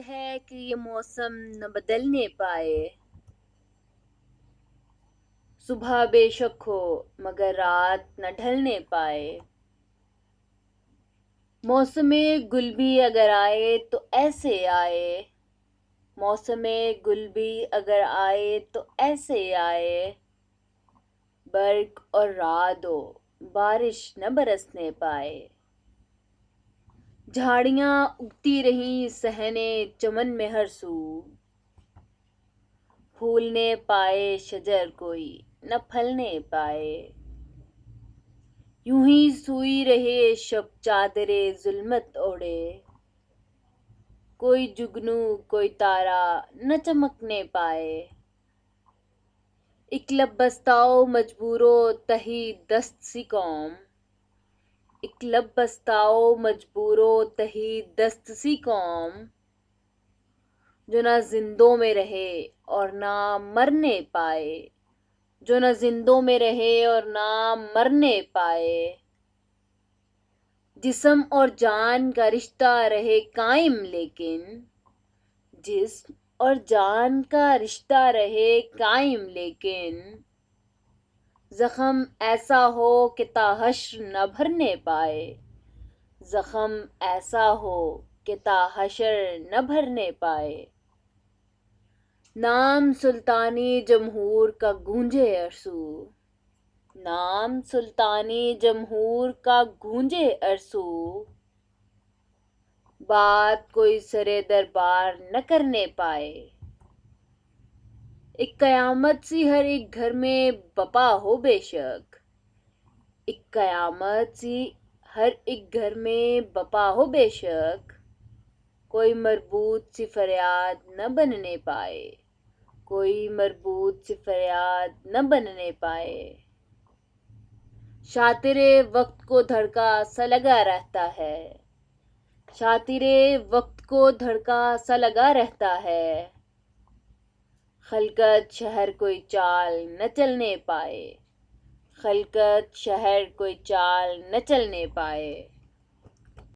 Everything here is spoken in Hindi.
है कि ये मौसम न बदलने पाए। सुबह बेशक हो मगर रात न ढलने पाए। मौसमे गुल भी अगर आए तो ऐसे आए। मौसमे गुल भी अगर आए तो ऐसे आए। बर्क और रात हो बारिश न बरसने पाए। झाड़ियां उगती रहीं सहने चमन में हर सू। फूलने पाए शजर कोई न फलने पाए। यूं ही सोई रहे शब चादरे जुल्मत ओढ़े। कोई जुगनू कोई तारा न चमकने पाए। एक लब बस्ताओ मजबूरो तही दस्त सी कौम। एक लब बस्ताओ मजबूरो तही दस्त सी कौम। जो ना जिंदों में रहे और ना मरने पाए। जो ना जिंदों में रहे और ना मरने पाए। जिस्म और जान का रिश्ता रहे कायम लेकिन। जिस्म और जान का रिश्ता रहे कायम लेकिन। जख्म ऐसा हो कि ताहश्र न भरने पाए। जख्म ऐसा हो कि ताहश्र न भरने पाए। नाम सुल्तानी जमहूर का गूंजे अरसू। नाम सुल्तानी जमहूर का गूंजे अरसू। बात कोई सरे दरबार न करने पाए। एक कयामत सी हर एक घर में बपा हो बेशक। एक कयामत सी हर एक घर में बपा हो बेशक। कोई मरबूत सी फरियाद न बनने पाए। कोई मरबूत सी फरियाद न बनने पाए। शातिरे वक्त को धड़का सा लगा रहता है। शातिरे वक्त को धड़का सा लगा रहता है। खलकत शहर कोई चाल न चलने पाए। खलकत शहर कोई चाल न चलने पाए।